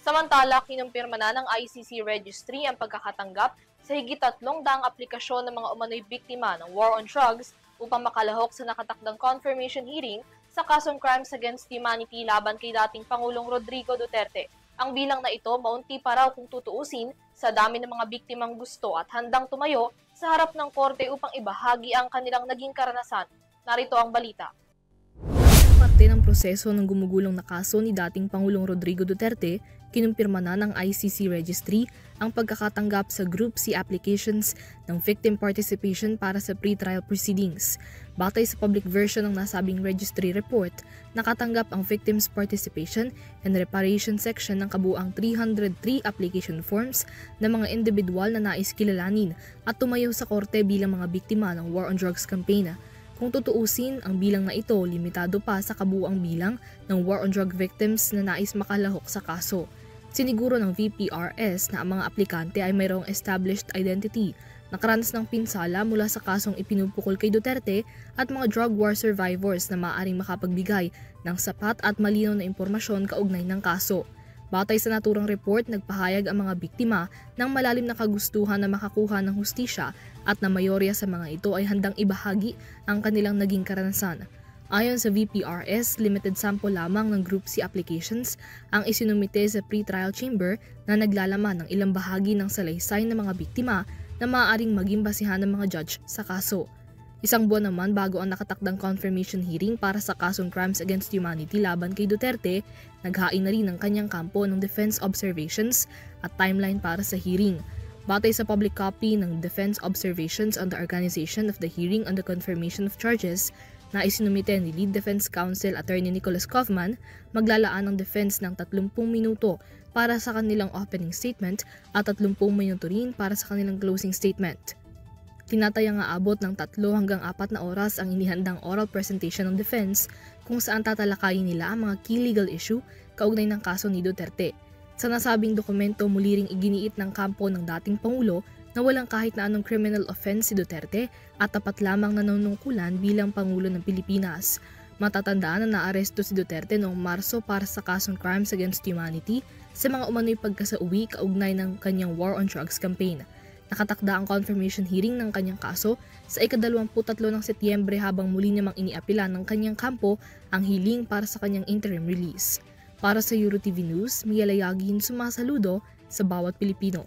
Samantala, kinumpirma na ng ICC Registry ang pagkakatanggap sa higit 300 aplikasyon ng mga umano'y biktima ng war on drugs upang makalahok sa nakatakdang confirmation hearing sa kasong Crimes Against Humanity laban kay dating Pangulong Rodrigo Duterte. Ang bilang na ito maunti pa raw kung tutuusin sa dami ng mga biktimang gusto at handang tumayo sa harap ng korte upang ibahagi ang kanilang naging karanasan. Narito ang balita. Parte ng proseso ng gumugulong na kaso ni dating Pangulong Rodrigo Duterte, kinumpirma na ng ICC Registry ang pagkakatanggap sa Group C applications ng victim participation para sa pre-trial proceedings. Batay sa public version ng nasabing registry report, nakatanggap ang Victims Participation and Reparation section ng kabuang 303 application forms ng mga individual na nais kilalanin at tumayo sa korte bilang mga biktima ng War on Drugs campaign. Kung tutuusin, ang bilang na ito limitado pa sa kabuuang bilang ng war on drug victims na nais makalahok sa kaso. Siniguro ng VPRS na ang mga aplikante ay mayroong established identity, nakaranas ng pinsala mula sa kasong ipinupukol kay Duterte at mga drug war survivors na maaaring makapagbigay ng sapat at malinaw na impormasyon kaugnay ng kaso. Batay sa naturang report, nagpahayag ang mga biktima ng malalim na kagustuhan na makakuha ng hustisya at na mayorya sa mga ito ay handang ibahagi ang kanilang naging karanasan. Ayon sa VPRS, limited sample lamang ng Group C applications ang isinumite sa pre-trial chamber na naglalaman ng ilang bahagi ng salaysay ng mga biktima na maaaring maging basihan ng mga judge sa kaso. Isang buwan naman bago ang nakatakdang confirmation hearing para sa kasong Crimes Against Humanity laban kay Duterte, naghain na rin ang kanyang kampo ng defense observations at timeline para sa hearing. Batay sa public copy ng Defense Observations on the Organization of the Hearing on the Confirmation of Charges na isinumite ni Lead Defense Counsel Attorney Nicholas Kaufman, maglalaan ng defense ng 30 minuto para sa kanilang opening statement at 30 minuto rin para sa kanilang closing statement. Tinatayang aabot ng 3 hanggang 4 na oras ang inihandang oral presentation ng defense kung saan tatalakayin nila ang mga key legal issue kaugnay ng kaso ni Duterte. Sa nasabing dokumento, muli ring iginiit ng kampo ng dating Pangulo na walang kahit na anong criminal offense si Duterte at tapat lamang na nanunungkulan bilang Pangulo ng Pilipinas. Matatandaan na naaresto si Duterte noong Marso para sa kasong Crimes Against Humanity sa mga umano'y pagkasauwi kaugnay ng kanyang War on Drugs campaign. Nakatakda ang confirmation hearing ng kanyang kaso sa ika-23 ng Setyembre habang muli namang iniapila ng kanyang kampo ang hiling para sa kanyang interim release. Para sa EuroTV News, Mia Layagin sumasaludo sa bawat Pilipino.